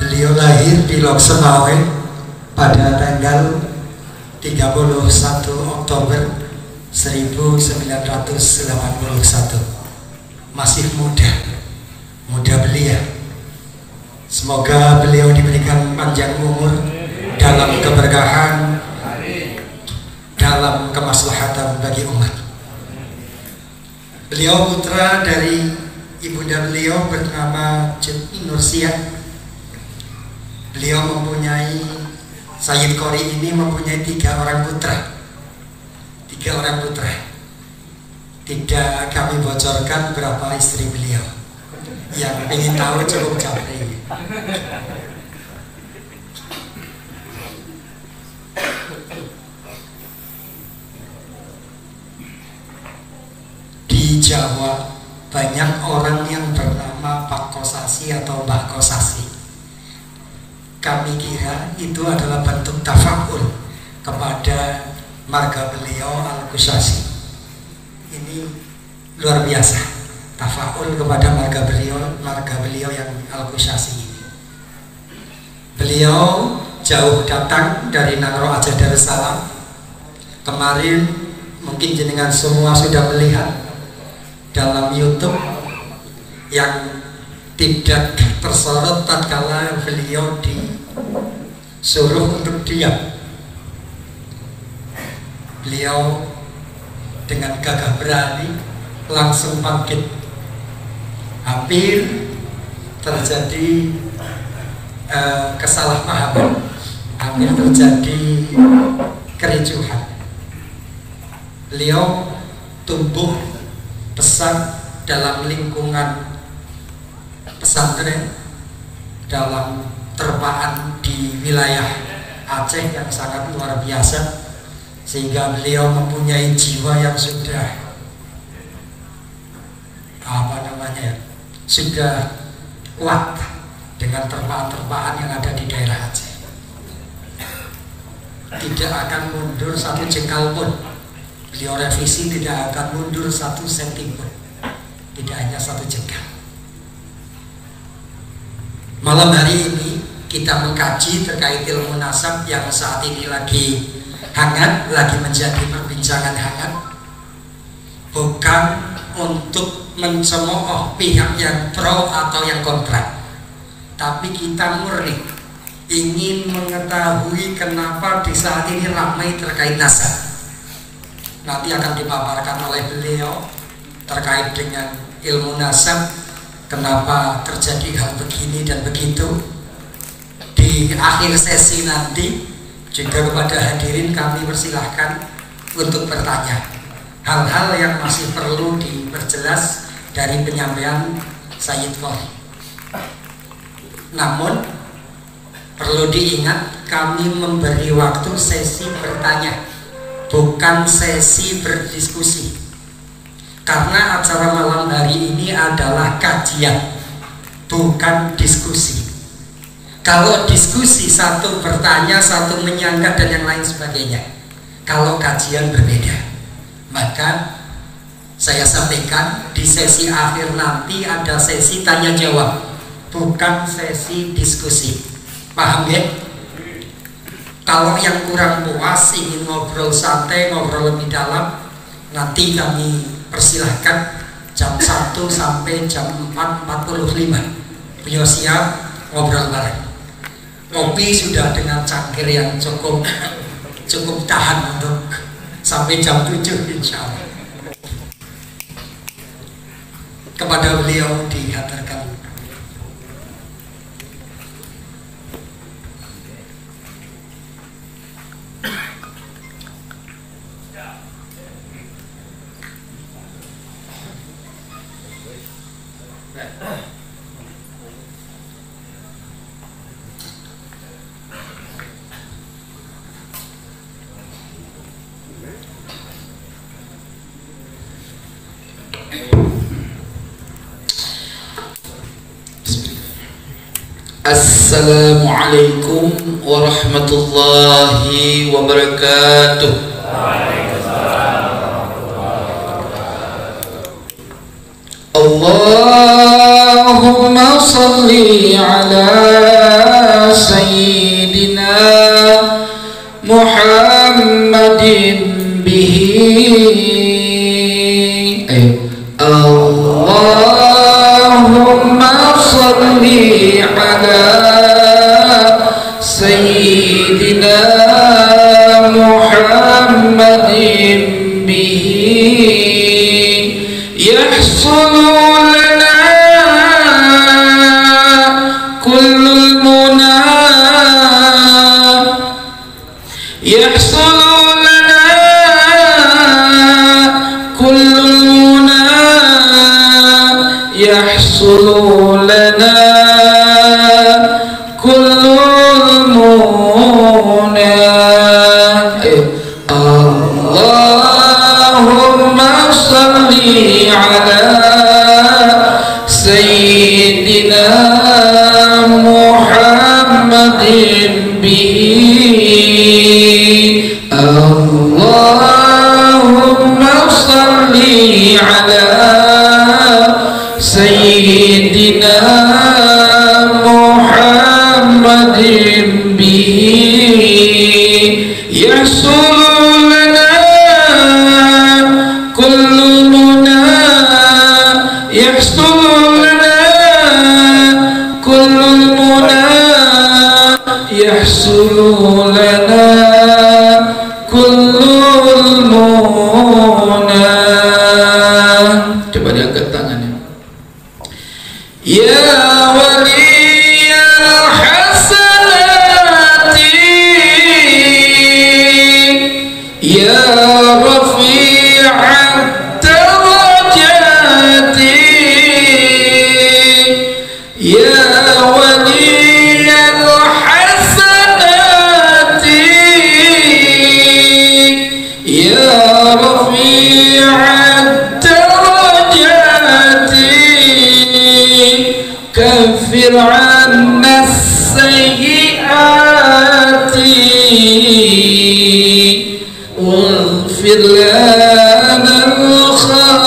Beliau lahir di Lok Semawe pada tanggal 31 Oktober 1981. Masih muda belia. Semoga beliau diberikan panjang umur dalam keberkahan, dalam kemaslahatan bagi umat. Beliau putra dari ibunda beliau bernama Cetni Nursiah. Beliau mempunyai, Sayyid Qori ini mempunyai 3 orang putra. Tidak kami bocorkan berapa istri beliau. Yang ingin tahu cukup capek. Di Jawa banyak orang yang bernama Pak Kosasi atau Mbak Kosasi. Kami kira itu adalah bentuk tafakul kepada marga beliau Al-Kusasi. Ini luar biasa, tafakul kepada marga beliau yang Al-Kusasi ini. Beliau jauh datang dari Nangro Aceh Darussalam. Kemarin mungkin jenengan semua sudah melihat dalam YouTube yang tidak tersorot tatkala beliau disuruh untuk diam. Beliau dengan gagah berani langsung bangkit. Hampir terjadi kesalahpahaman, hampir terjadi kericuhan. Beliau tumbuh besar dalam lingkungan pesantren, dalam terpaan di wilayah Aceh yang sangat luar biasa, sehingga beliau mempunyai jiwa yang sudah sudah kuat dengan terpaan-terpaan yang ada di daerah Aceh. Tidak akan mundur satu jengkal pun. Beliau revisi tidak akan mundur 1 senti pun. Tidak hanya 1 jengkal. Malam hari ini kita mengkaji terkait ilmu nasab yang saat ini lagi hangat, lagi menjadi perbincangan hangat. Bukan untuk mencemooh pihak yang pro atau yang kontra, tapi kita murni ingin mengetahui kenapa di saat ini ramai terkait nasab. Nanti akan dipaparkan oleh beliau terkait dengan ilmu nasab, kenapa terjadi hal begini dan begitu. Di akhir sesi nanti juga kepada hadirin kami persilahkan untuk bertanya hal-hal yang masih perlu diperjelas dari penyampaian Sayyid Qori. Namun perlu diingat, kami memberi waktu sesi bertanya, bukan sesi berdiskusi. Karena acara malam hari ini adalah kajian, bukan diskusi. Kalau diskusi, satu bertanya, satu menyanggah dan yang lain sebagainya. Kalau kajian berbeda. Maka saya sampaikan di sesi akhir nanti ada sesi tanya jawab, bukan sesi diskusi. Paham ya? Kalau yang kurang puas ingin ngobrol santai, ngobrol lebih dalam, nanti kami persilahkan jam 1 sampai jam 4.45. Beliau siap ngobrol bareng. Kopi sudah dengan cangkir yang cukup tahan untuk sampai jam 7 insya Allah. Kepada beliau dihaturkan. Assalamualaikum warahmatullahi wabarakatuh. Allahumma salli ala سيدنا محمد به اللهم صل على سيدنا محمد به يحصل لنا كل المنى يحصل لنا كل المنى يحصل لنا كل المنى اللهم صل على سيدنا محمد به اللهم صل على سيدنا محمد به يحصل لنا كل منى يحصل لنا كل المنى يحصل لنا كل المنى. Coba diangkat tangannya. Ya waliyal hasanati ya rafi'at darajati ya waliyal hasanati ya rafi'at darajati كفر عنا السيئات واغفر لنا الخطيئات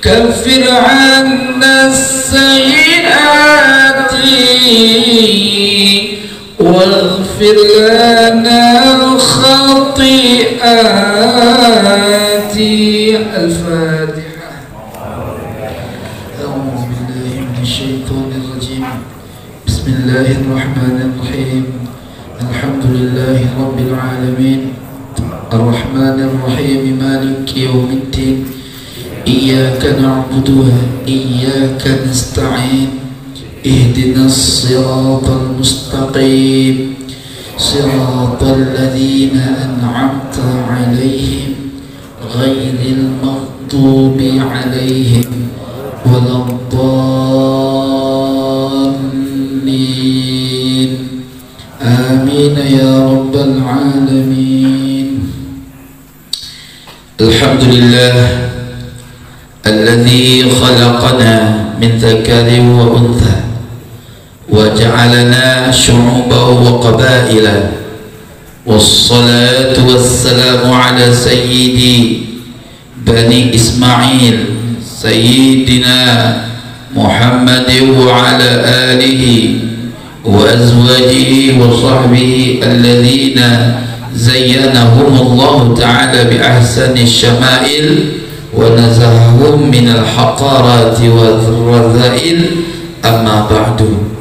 كفر عنا السيئات واغفر لنا الخطيئات. الفاتحة. الشيطان الرجيم. بسم الله الرحمن الرحيم. الحمد لله رب العالمين الرحمن الرحيم مالك يوم الدين إياك نعبد وإياك نستعين اهدنا الصراط المستقيم صراط الذين أنعمت عليهم غير المغضوب عليهم ولا الضالين آمين يا رب العالمين. الحمد لله الذي خلقنا من ذكر وأنثى وجعلنا شعوبا وقبائل والصلاة والسلام على سيدي بني إسماعيل سيدنا محمد وعلى آله وأزواجه وصحبه الذين زينهم الله تعالى بأحسن الشمائل ونزههم من الحقارات والرذائل. Amma ba'du.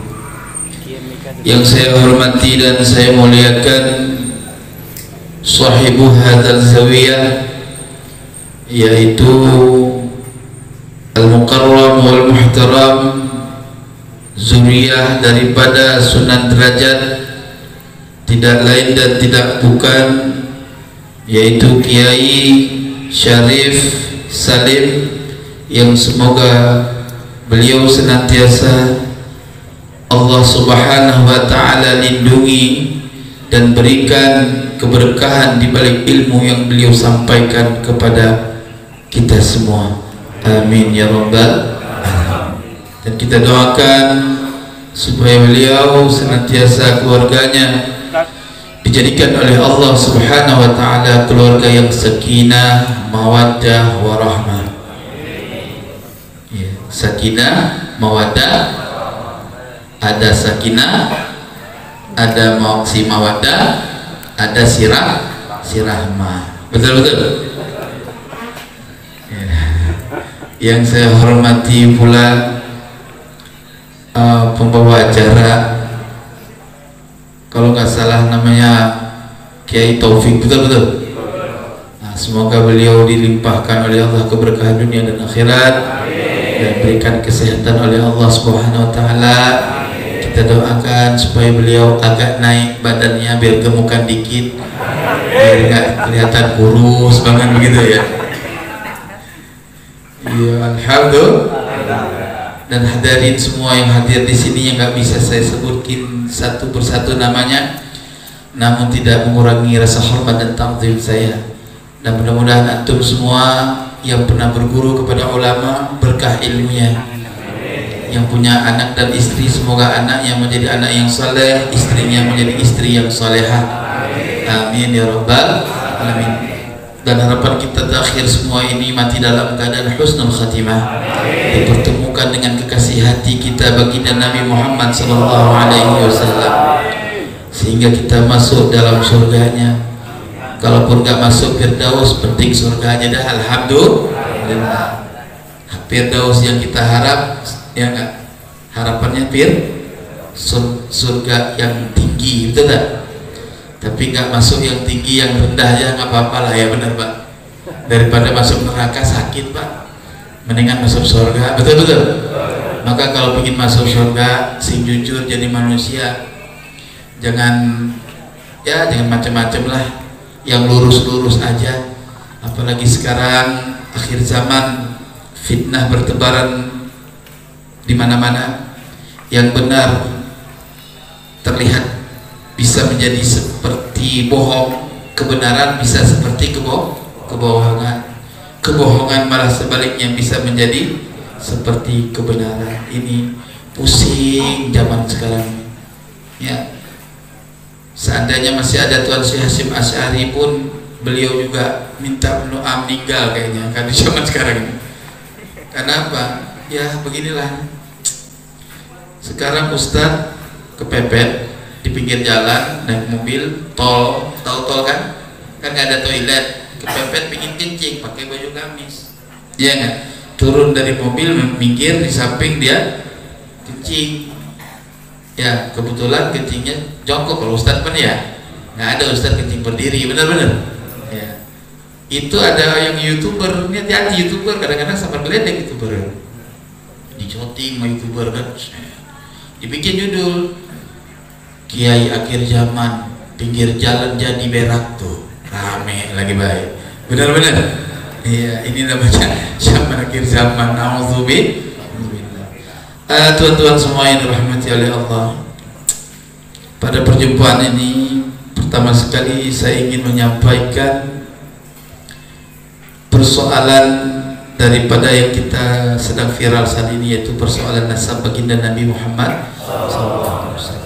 Yang saya hormati dan saya muliakan sahibu hadzal zawiyah, yaitu al-mukarram wal muhtaram, zuriyah daripada Sunan Derajat, tidak lain dan tidak bukan, yaitu Kiai Syarif Salim, yang semoga beliau senantiasa Allah Subhanahu wa Ta'ala lindungi dan berikan keberkahan di balik ilmu yang beliau sampaikan kepada kita semua. Amin ya rabbal alamin. Dan kita doakan supaya beliau senantiasa keluarganya dijadikan oleh Allah Subhanahu wa Ta'ala keluarga yang sakinah, mawaddah, warahmah. Ya, sakinah, mawaddah, ada sakinah, ada si mawaddah, ada sirahmah. Betul-betul. Yang saya hormati pula pembawa acara, kalau nggak salah namanya Kiai Taufik, betul-betul. Nah, semoga beliau dilimpahkan oleh Allah keberkahan dunia dan akhirat, dan berikan kesehatan oleh Allah Subhanahu wa taala. Kita doakan supaya beliau agak naik badannya, biar gemukan dikit, biar nggak kelihatan kurus banget begitu ya. Ya, alhamdulillah. Dan hadirin semua yang hadir di sini yang nggak bisa saya sebutkin satu persatu namanya, namun tidak mengurangi rasa hormat dan ta'zim saya. Dan mudah-mudahan antum semua yang pernah berguru kepada ulama berkah ilmunya. Yang punya anak dan istri, semoga anaknya menjadi anak yang saleh, istrinya menjadi istri yang salehah. Amin ya rabbal alamin. Dan harapan kita terakhir semua ini mati dalam keadaan husnul khatimah, dipertemukan dengan kekasih hati kita baginda Nabi Muhammad sallallahu alaihi wasallam, sehingga kita masuk dalam surganya. Kalaupun gak masuk Firdaus, penting surganya dah, alhamdulillah. Firdaus yang kita harap, ya enggak, harapannya surga yang tinggi, betul tak? Tapi nggak masuk yang tinggi, yang rendah aja nggak apa-apa lah ya, benar Pak. Daripada masuk neraka sakit Pak, mendingan masuk surga, betul-betul. Maka kalau ingin masuk surga, sing jujur jadi manusia, jangan macam-macam lah, yang lurus-lurus aja. Apalagi sekarang akhir zaman, fitnah bertebaran di mana-mana. Yang benar terlihat bisa menjadi seperti bohong, kebenaran bisa seperti kebohongan, kebohongan malah sebaliknya bisa menjadi seperti kebenaran. Ini pusing zaman sekarang ya. Seandainya masih ada Tuan Syekh Hasyim Asy'ari pun, beliau juga minta doa meninggal kayaknya kan di zaman sekarang ini. Kenapa? Ya beginilah, sekarang Ustadz kepepet di pinggir jalan, naik mobil, tahu tol kan nggak ada toilet, kepepet pingin kencing, pakai baju gamis, ya nggak, turun dari mobil, minggir di samping dia kencing, ya kebetulan kencingnya jongkok. Kalau Ustadz pun ya nggak ada Ustadz kencing berdiri, benar-benar ya. Itu ada yang YouTuber, ini hati-hati YouTuber kadang-kadang sampai geledek YouTuber, dicoting sama YouTuber kan, dibikin judul Kiai akhir zaman, pinggir jalan jadi berak tuh, rame lagi baik, benar-benar. Iya, ini namanya zaman akhir zaman. Nauzubillah. Tuan-tuan semua yang dirahmati oleh Allah, pada perjumpaan ini pertama sekali saya ingin menyampaikan persoalan daripada yang kita sedang viral saat ini, yaitu persoalan nasab baginda Nabi Muhammad SAW.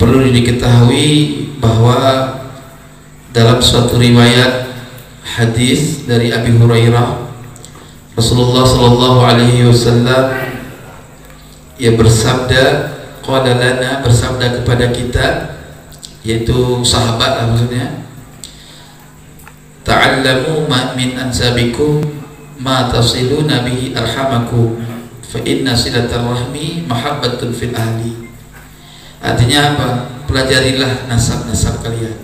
Perlu diketahui bahwa dalam suatu riwayat hadis dari Abi Hurairah, Rasulullah sallallahu alaihi wasallam ia bersabda, qala lana, bersabda kepada kita, yaitu sahabat lah maksudnya, ta'allamu ma min ansabikum ma tasiluna bihi arhamakum fa inna silatar rahmi mahabbatun fil ahli. Artinya apa? Pelajarilah nasab-nasab kalian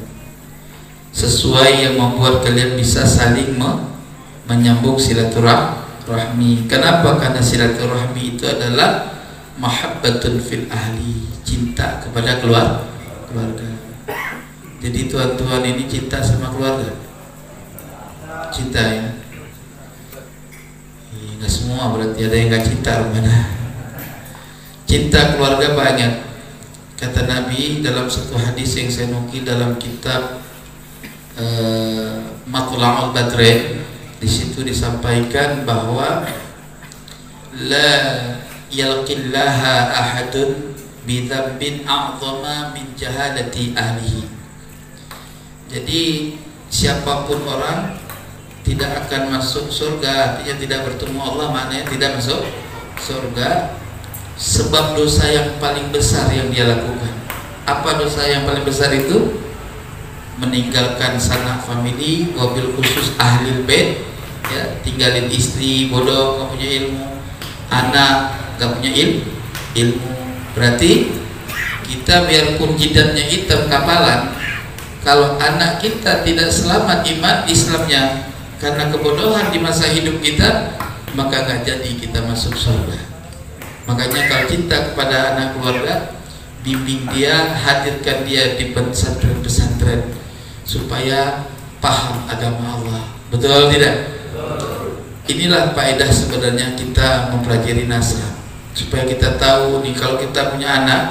sesuai yang membuat kalian bisa saling menyambung silaturahmi. Kenapa? Karena silaturahmi itu adalah mahabbatun fil ahli, cinta kepada keluarga. Jadi tuan-tuan ini cinta sama keluarga, cinta ya. Nggak semua berarti, ada yang nggak cinta mana. Cinta keluarga banyak. Kata Nabi dalam satu hadis yang saya nukil dalam kitab Matla'ul Badre, di situ disampaikan bahwa la yalqillaha ahadun bidzambin a'zama min jahalati ahlihi. Jadi siapapun orang tidak akan masuk surga, artinya tidak bertemu Allah, maknanya tidak masuk surga sebab dosa yang paling besar yang dia lakukan. Apa dosa yang paling besar itu? Meninggalkan sanak famili, wabil khusus ahli bait, ya, tinggalin istri, bodoh, gak punya ilmu, anak gak punya ilmu. Berarti kita biarpun jidatnya hitam kapalan, kalau anak kita tidak selamat iman Islamnya karena kebodohan di masa hidup kita, maka gak jadi kita masuk surga. Makanya kalau cinta kepada anak keluarga, bimbing dia, hadirkan dia di pesantren-pesantren supaya paham agama Allah. Betul tidak? Inilah faedah sebenarnya kita mempelajari nasab, supaya kita tahu nih kalau kita punya anak,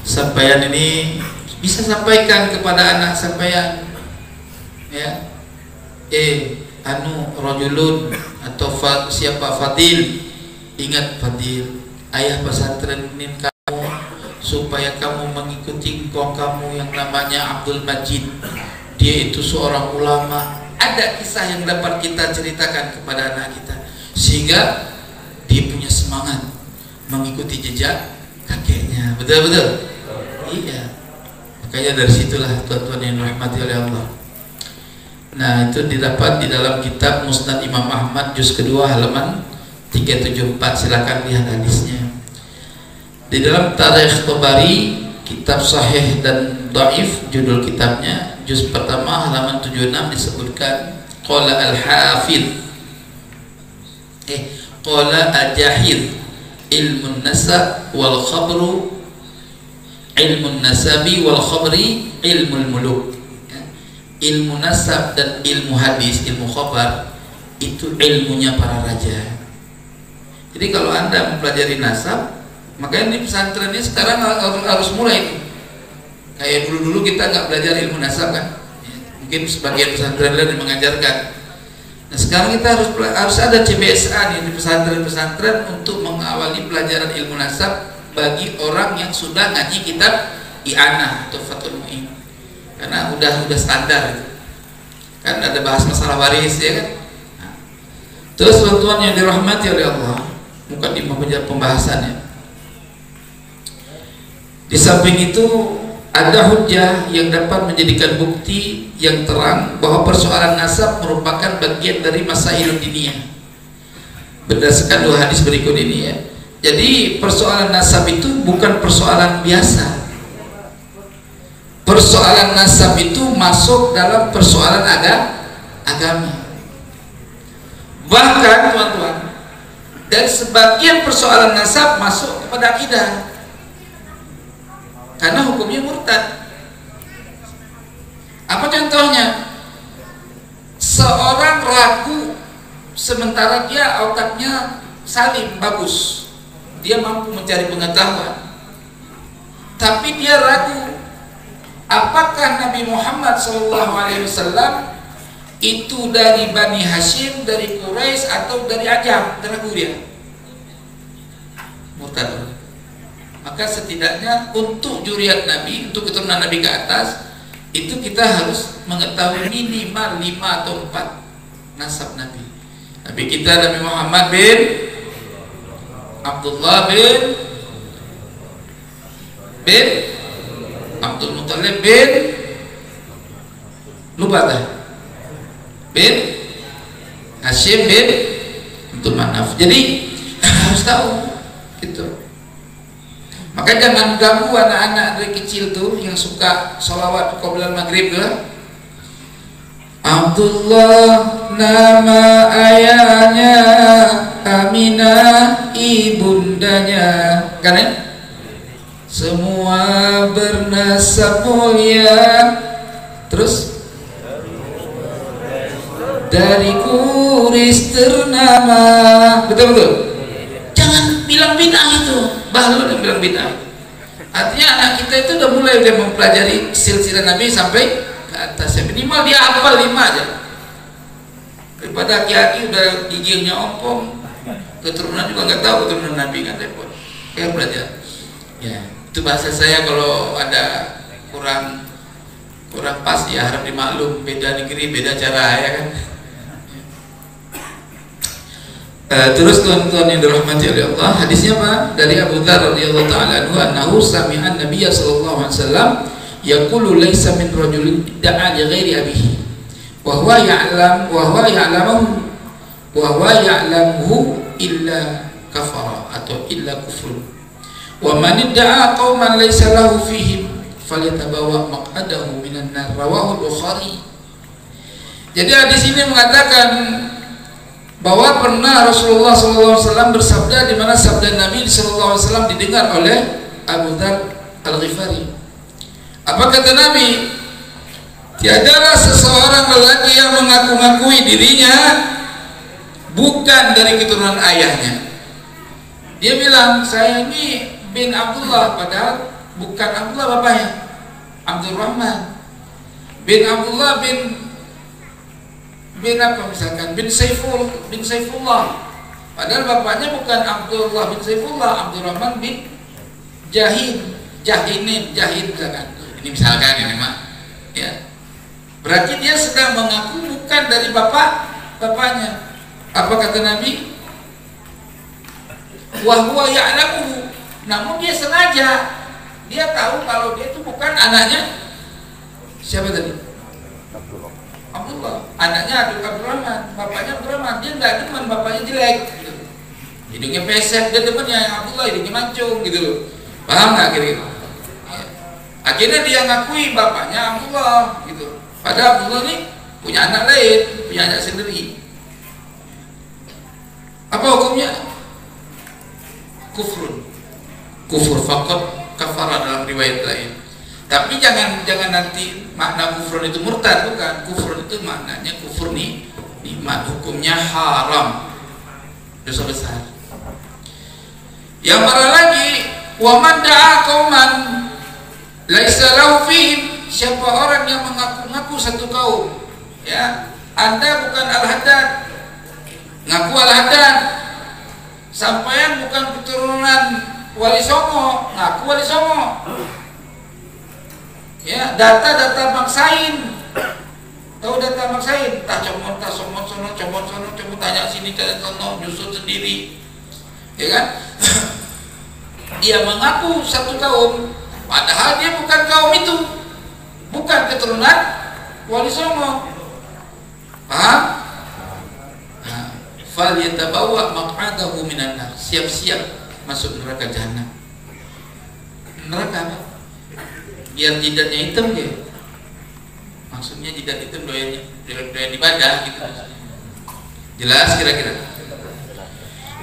sampaian ini bisa sampaikan kepada anak sampaian, ya, rajulun atau siapa Fadil, ingat Fadil, ayah pesantrenin kamu supaya kamu mengikuti engkau kamu yang namanya Abdul Majid. Dia itu seorang ulama. Ada kisah yang dapat kita ceritakan kepada anak kita sehingga dia punya semangat mengikuti jejak kakeknya. Betul-betul? Iya. Makanya dari situlah tuan-tuan yang dirahmati oleh Allah. Nah, itu didapat di dalam kitab Musnad Imam Ahmad juz kedua halaman 374. Silakan lihat hadisnya. Di dalam Tarikh Tabari, kitab sahih dan dhaif, judul kitabnya juz pertama halaman 76 disebutkan qala al-hafidh qala al-jahid ilmun nasab wal khabru ilmun nasabi wal khabri ilmul muluk. Ilmu nasab dan ilmu hadis, ilmu khabar itu ilmunya para raja. Jadi kalau Anda mempelajari nasab, makanya di pesantren ini sekarang harus mulai itu. Kayak dulu-dulu kita nggak belajar ilmu nasab kan, mungkin sebagian pesantren lain mengajarkan. Nah sekarang kita harus ada CBSA nih di pesantren-pesantren untuk mengawali pelajaran ilmu nasab bagi orang yang sudah ngaji kitab I'anah atau Fathul Mu'in, karena udah standar itu. Kan ada bahas masalah waris ya kan. Nah, terus teman-teman yang dirahmati oleh Allah, bukan di pembahasannya. Di samping itu ada hujjah yang dapat menjadikan bukti yang terang bahwa persoalan nasab merupakan bagian dari masail diniyah. Berdasarkan dua hadis berikut ini ya. Jadi persoalan nasab itu bukan persoalan biasa. Persoalan nasab itu masuk dalam persoalan agama. Bahkan teman-teman, dan sebagian persoalan nasab masuk kepada akidah. Karena hukumnya murtad. Apa contohnya? Seorang ragu sementara dia otaknya salim, bagus, dia mampu mencari pengetahuan, tapi dia ragu apakah Nabi Muhammad SAW itu dari Bani Hashim, dari Quraisy atau dari Ajam. Ragu dia, murtad. Maka setidaknya untuk zuriat Nabi, untuk keturunan Nabi ke atas, itu kita harus mengetahui minimal 5 atau 4 nasab Nabi. Nabi kita Nabi Muhammad bin Abdullah bin Abdul Muttalib bin lupa dah bin Hashim bin Abdul Manaf. Jadi harus tahu gitu. Maka jangan ganggu anak-anak dari kecil tuh yang suka sholawat qoblal maghrib tuh. Abdullah nama ayahnya, Aminah ibundanya, kan ya? Semua bernasab mulia. Terus dari Quraisy ternama. Betul-betul. Jangan bilang bid'ah itu. Bahlul yang bilang bid'ah. Artinya anak kita itu udah mulai mempelajari silsilah Nabi sampai ke atas. Ya, minimal dia hafal 5 aja. Daripada aki-aki udah gigilnya ompong, keturunan juga nggak tahu keturunan Nabi, kan repot. Ya belajar. Ya, itu bahasa saya kalau ada kurang pas ya harap dimaklum, beda negeri beda cara ya kan. Terus tuan-tuan yang dirahmati oleh Allah, hadisnya apa? Dari Abu Dzar radhiyallahu taala anhu sami'an Nabiy sallallahu alaihi wasallam yaqulu laisa min rajulin da'a li ghairi abihi wa huwa ya'lamuhu illa kafara atau illa kufrun wa man da'a qauman laisa lahu fihim falyatabawa maq'adahu minan nar rawahu Bukhari. Jadi hadis ini mengatakan bahwa pernah Rasulullah SAW bersabda, di mana sabda Nabi SAW didengar oleh Abu Dzar Al-Ghifari. Apa kata Nabi? Tiadalah seseorang lelaki yang mengaku-ngakui dirinya bukan dari keturunan ayahnya. Dia bilang, saya ini bin Abdullah, padahal bukan Abdullah bapaknya, Abdurrahman bin Abdullah bin apa misalkan bin Saifullah, padahal bapaknya bukan Abdullah bin Saifullah, Abdurrahman bin Jahid misalkan. Ini misalkan ini mah ya, berarti dia sedang mengaku bukan dari bapaknya. Apa kata Nabi? Wa huwa ya'lamu, namun dia sengaja, dia tahu kalau dia itu bukan anaknya siapa tadi? Abdullah, anaknya Abdurrahman, bapaknya Abdurrahman. Dia nggak demen bapaknya jelek, gitu. Hidungnya pesek, dia demennya Abdullah hidungnya mancung, gitu loh. Paham nggak kira-kira? Ya. Akhirnya dia ngakui bapaknya Abdullah, gitu. Padahal Abdullah ini punya anak lain, punya anak sendiri. Apa hukumnya? Kufur faqat kafara dalam riwayat lain. Tapi jangan nanti makna kufur itu murtad, bukan. Kufur itu maknanya kufur nikmat, hukumnya haram, dosa besar. Yang marah lagi, wa man da'a qauman laisa lahu fihim, siapa orang yang mengaku-ngaku satu kaum, ya, Anda bukan Al-Haddad, ngaku Al-Haddad, sampean bukan keturunan Wali Songo, ngaku Wali Songo. Ya, data maksain. Tahu data maksain? Tak comot sono, comot tanya sini, tanya sono, nyusun sendiri. Ya kan? Dia mengaku satu kaum, padahal dia bukan kaum itu. Bukan keturunan Wali Songo. Paham? Nah, fal yatabawa maq'adahu minan nar. Siap-siap masuk neraka jahanam. Neraka apa? Biar jidatnya hitam dia, maksudnya jidat hitam doyan ibadah gitu. Jelas kira-kira?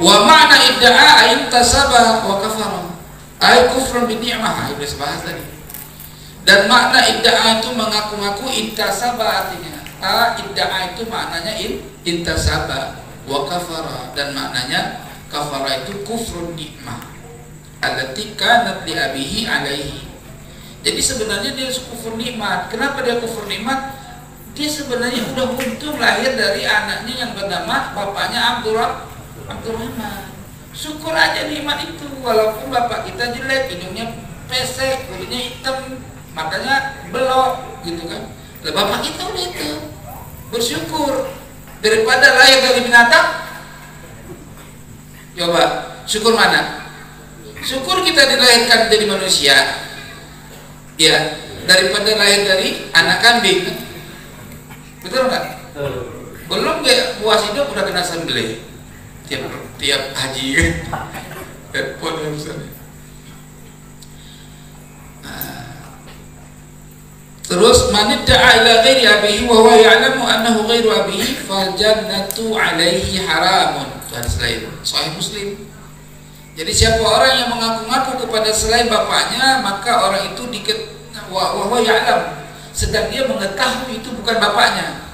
Wa ma'na idda'a intasaba wa kafara ay kufrun bi ni'mah, Ibnu bahas tadi. Dan makna idda'a itu mengaku-ngaku, intasaba artinya idda'a itu maknanya intasaba, wa kafara dan maknanya kafara itu kufrun ni'mah allati kanat li abihi alaihi. Jadi sebenarnya dia kufur nikmat. Kenapa dia kufur nikmat? Dia sebenarnya udah untung lahir dari anaknya yang bernama bapaknya Abdurrahman. Syukur aja nikmat itu, walaupun bapak kita jelek, hidungnya pesek, kulitnya hitam, matanya belok, gitu kan. Lah bapak kita udah itu, bersyukur daripada lahir dari binatang. Coba, syukur mana? Syukur kita dilahirkan jadi manusia. Ya, daripada lahir dari anak kambing, betul nggak? Belum kayak puas hidup udah kena sembelih tiap haji kan? Repot urusannya. Terus manidda'a ila ghairi abihi wa huwa ya'lamu annahu ghairu abihi fal jannatu 'alaihi haramun. Hadis lain Sahih Muslim. Jadi siapa orang yang mengaku-ngaku kepada selain bapaknya, maka orang itu wa ya'lam, sedang dia mengetahui itu bukan bapaknya.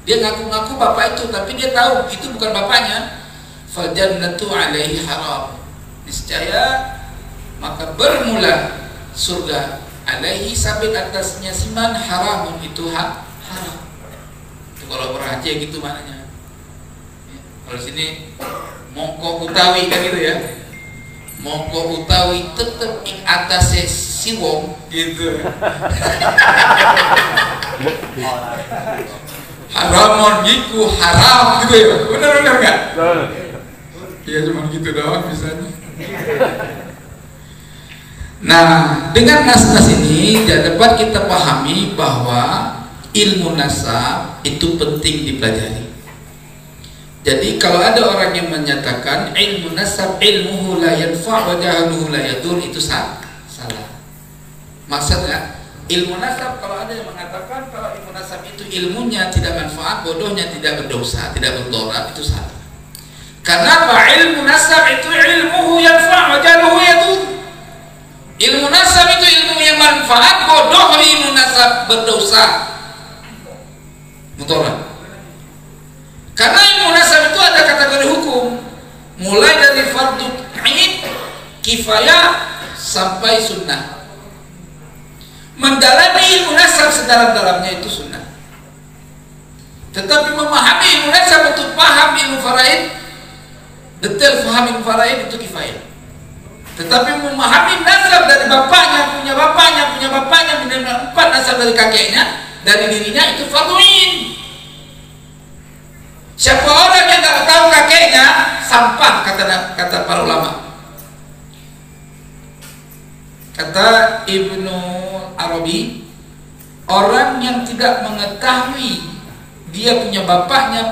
Dia ngaku-ngaku bapak itu, tapi dia tahu itu bukan bapaknya. Fal jannatu 'alaihi haram. Niscaya maka bermula surga, alaihi sabit atasnya siman, haramun itu haram. Itu kalau berhaji gitu maknanya. Kalau sini mongko utawi kan gitu ya. Mongko utawi tetep ing atase si wong gitu. Haramon iku haram gitu ya. Benar enggak? Ya cuma gitu doang bisanya. Nah, dengan nas-nas ini dapat kita pahami bahwa ilmu nasab itu penting dipelajari. Jadi kalau ada orang yang menyatakan ilmu nasab ilmuhu la yanfa' wa jahaluhu la yadur, itu salah. Maksudnya ilmu nasab, kalau ada yang mengatakan kalau ilmu nasab itu ilmunya tidak manfaat, bodohnya tidak berdosa, tidak berdorat, itu salah. Karena apa? Ilmu nasab itu ilmuhu yanfa' wa jahaluhu yadur. Ilmu nasab itu ilmu yang manfaat, bodoh ilmu nasab berdosa, mudarat. Karena ilmu nasab itu ada kategori hukum, mulai dari fardu ain, kifayah sampai sunnah. Mendalami ilmu nasab sedalam-dalamnya itu sunnah. Tetapi memahami ilmu nasab untuk paham ilmu faraid, detail paham ilmu faraid itu kifayah. Tetapi memahami nasab dari bapaknya, punya bapaknya, punya bapaknya, punya 4 nasab dari kakeknya, dari dirinya, itu fardu ain. Siapa orang yang tak tahu kakeknya, sampah, kata para ulama. Kata Ibnu Arabi, orang yang tidak mengetahui dia punya bapaknya,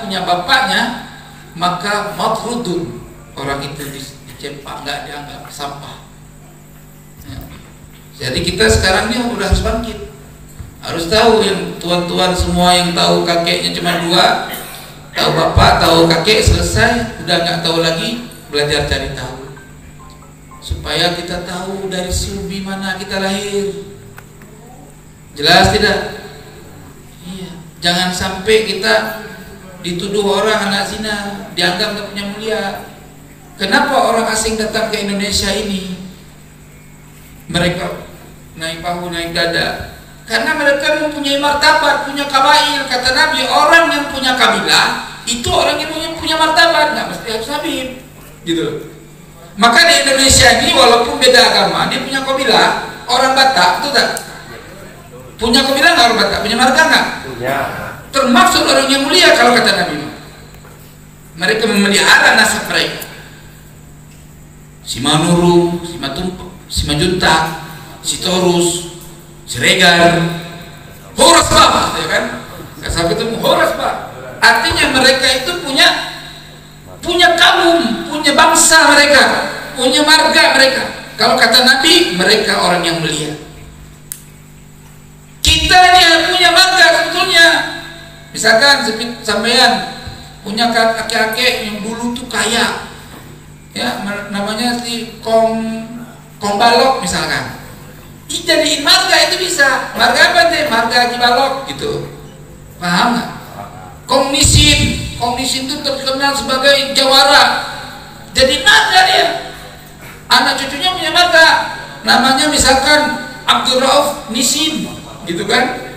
maka matrudun, orang itu dicempak, nggak dianggap, sampah. Ya. Jadi kita sekarang ini udah harus bangkit, harus tahu. Yang tuan-tuan semua yang tahu kakeknya cuma 2, tahu bapak, tahu kakek, selesai, udah nggak tahu lagi, belajar cari tahu supaya kita tahu dari sulbi mana kita lahir. Jelas tidak? Iya. Jangan sampai kita dituduh orang anak zina, dianggap tak punya mulia. Kenapa orang asing datang ke Indonesia ini mereka naik bahu, naik dada? Karena mereka mempunyai martabat, punya kabail. Kata Nabi, orang yang punya kabilah itu orang yang punya martabat, nggak mesti harus habib, gitu. Maka di Indonesia ini walaupun beda agama, dia punya kabilah. Orang Batak itu tak punya kabilah nggak? Orang Batak punya marga nggak? Punya. Termasuk orang yang mulia kalau kata Nabi. Mereka memelihara nasab mereka. Si Manurung, si Matumpuk, si Majuntak, si Torus, Siregar, Horas bah, ya kan? Sampai itu Horas bah. Artinya mereka itu punya kaum, punya bangsa mereka, punya marga mereka. Kalau kata Nabi, mereka orang yang mulia. Kita ini punya marga sebetulnya. Misalkan sampean punya kakek-kakek yang dulu tuh kaya, ya namanya si Kong Balok misalkan. Jadiin marga itu bisa. Marga apa deh? Marga Haji Balok gitu. Paham nggak? Kong Nisin itu terkenal sebagai jawara. Jadi marga dia. Anak cucunya punya marga. Namanya misalkan Abdul Rauf Nisin, gitu kan?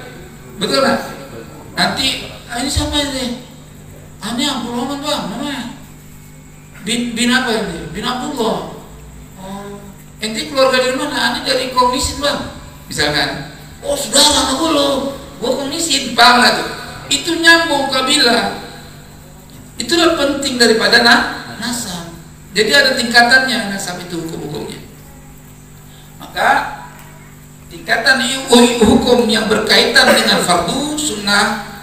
Betul nggak? Nanti ini siapa ini? Ini Abdul Rahman bang, namanya. Bin apa ini? Bin Abdullah. Ente keluarga dari mana? Ini dari Komunisin bang, misalkan. Oh saudara aku lo, gua Komunisin, paham lah tuh. Itu nyambung kabilah. Itulah penting daripada nasab. Jadi ada tingkatannya nasab itu hukum-hukumnya. Maka tingkatan hukum yang berkaitan dengan fardu sunnah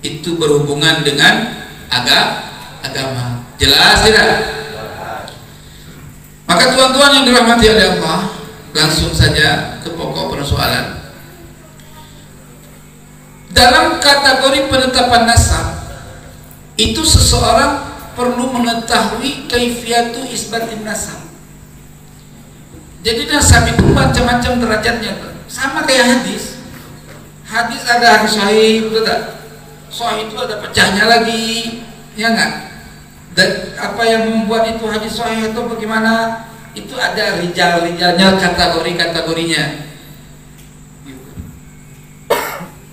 itu berhubungan dengan agama. Jelas tidak? Maka tuan-tuan yang dirahmati oleh Allah, langsung saja ke pokok persoalan. Dalam kategori penetapan nasab, itu seseorang perlu mengetahui kaifiyatu isbatin nasab. Jadi nasab itu macam-macam derajatnya, sama kayak hadis. Hadis ada hadis sahih, betul tak? Sahih itu ada pecahnya lagi, ya enggak? Dan apa yang membuat itu hadis sahih atau bagaimana? Itu ada rijal-rijalnya, kategori-kategorinya.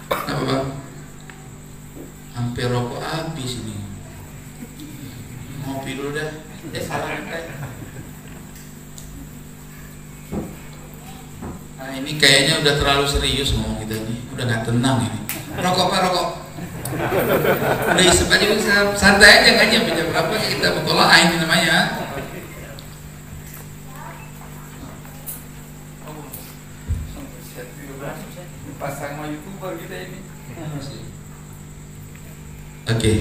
Apa bang? Hampir rokok habis ini. Ngopi dulu dah. Nah ini kayaknya udah terlalu serius ngomong kita nih. Udah gak tenang ini. Rokok pak, rokok. Udah isep aja, santai aja kan, jam berapa kita mutolah ini namanya. Pasang sama YouTuber kita ini. Oke.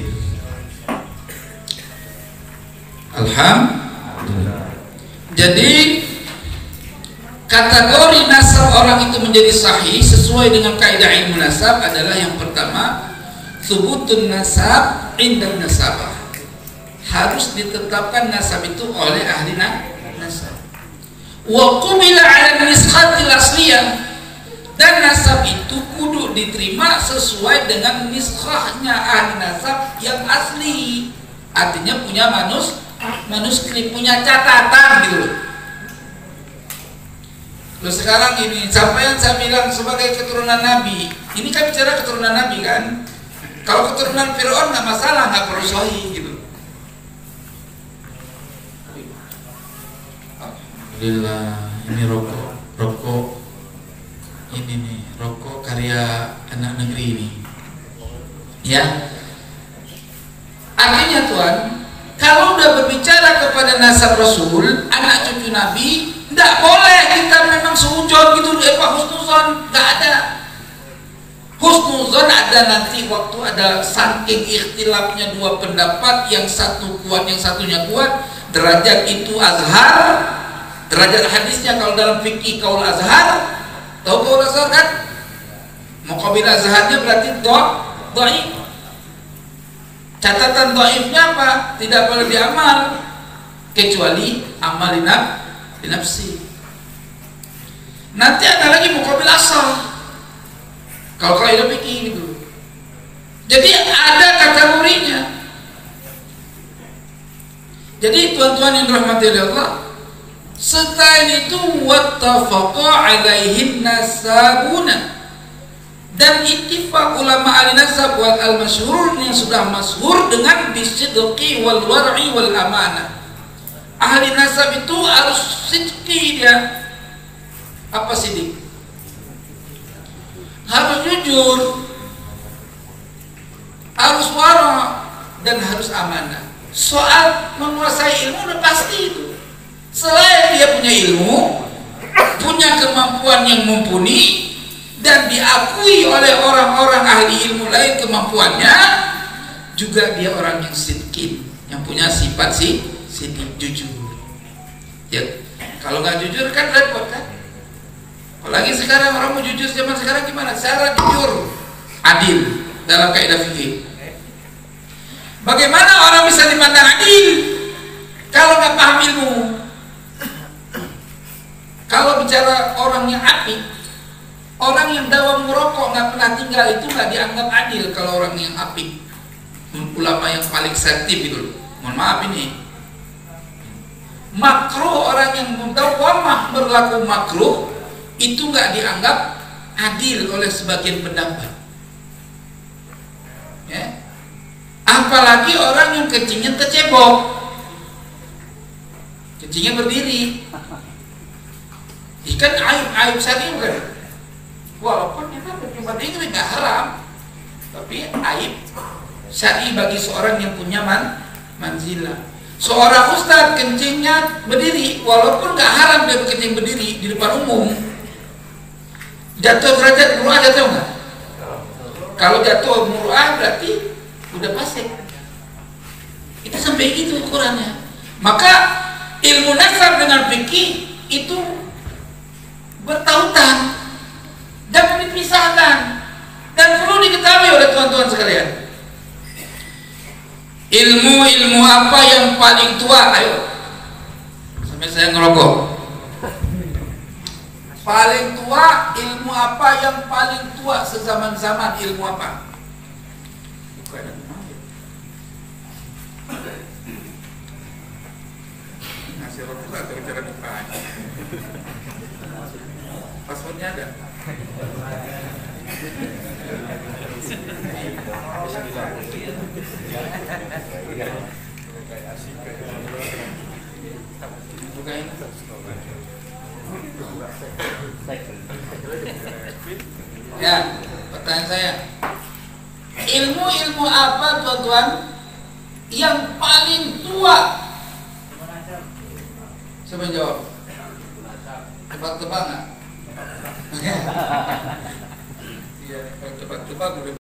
Alhamdulillah. Jadi kategori nasab orang itu menjadi sahih sesuai dengan kaidah ilmu nasab adalah yang pertama, thubutun nasab inda nasabah. Harus ditetapkan nasab itu oleh ahli nasab. Wa qubila 'ala nishatil asliyah. Dan nasab itu kudu diterima sesuai dengan niskhahnya ahli nasab yang asli. Artinya punya manuskrip, punya catatan gitu loh. Loh sekarang ini sampai yang saya bilang sebagai keturunan Nabi, ini kan bicara keturunan Nabi kan. Kalau keturunan Fir'aun nggak masalah, nggak perlu sahih gitu. Alhamdulillah, ini rokok ini nih, rokok karya anak negeri ini. Ya. Artinya Tuhan, kalau udah berbicara kepada nasab Rasul, anak cucu Nabi, tidak boleh kita memang seujon gitu, husnuzon, nggak ada. Husnuzon ada nanti waktu ada saking ikhtilafnya dua pendapat, yang satu kuat, yang satunya kuat, derajat itu azhar, derajat hadisnya kalau dalam fikih kaul azhar. Tahu kaul azhar kan? Muqabil azharnya berarti dhaif. Catatan dhaifnya apa? Tidak boleh diamal kecuali amal nafsi. Nanti ada lagi muqabil asal. Kalau kaidah fikih gitu. Jadi ada kategorinya. Jadi tuan-tuan yang dirahmati oleh Allah, selain itu wattafaqa alaihin nasabuna, dan ittifaq ulama ahli nasab wal al-masyhur yang sudah masyhur dengan bisidqi wal war'i wal amanah. Ahli nasab itu harus sidqi dia. Apa sidq? Harus jujur, harus wara, dan harus amanah. Soal menguasai ilmu udah pasti itu. Selain dia punya ilmu, punya kemampuan yang mumpuni, dan diakui oleh orang-orang ahli ilmu lain kemampuannya, juga dia orang yang sidqin, yang punya sifat sidq, jujur. Ya, kalau nggak jujur kan repot kan. Apalagi sekarang orang mau jujur zaman sekarang gimana? Syarat jujur, adil dalam kaidah fikih. Bagaimana orang bisa dipandang adil kalau nggak paham ilmu? Kalau bicara orang yang apik, orang yang dawam merokok nggak pernah tinggal, itu nggak dianggap adil kalau orang yang apik. Ulama yang paling selektif itu, mohon maaf ini. Makruh, orang yang mudawwamah berlaku makruh, itu nggak dianggap adil oleh sebagian pendapat. Ya. Apalagi orang yang kencingnya tercebok, kencingnya berdiri. Ikan aib syar'i bukan? Walaupun kita berjumpa ini nggak haram, tapi aib syar'i bagi seorang yang punya manzilah. Seorang ustadz kencingnya berdiri, walaupun nggak haram dia berkencing berdiri di depan umum, jatuh derajat muru'ah, jatuh nggak? Kalau jatuh muru'ah berarti udah fasik. Itu sampai gitu ukurannya. Maka ilmu nasab dengan fikih itu bertautan, jangan dipisahkan, dan perlu diketahui oleh tuan-tuan sekalian. Ilmu apa yang paling tua? Ayo, sampai saya ngerokok. Paling tua, ilmu apa yang paling tua sezaman-zaman? Ilmu apa? Ngasih rokok atau bicara depan? Passwordnya ada? Ya, pertanyaan saya, ilmu ilmu apa tuan-tuan yang paling tua? Siapa yang jawab? Tebak-tebak nggak? Iya, tebak-tebak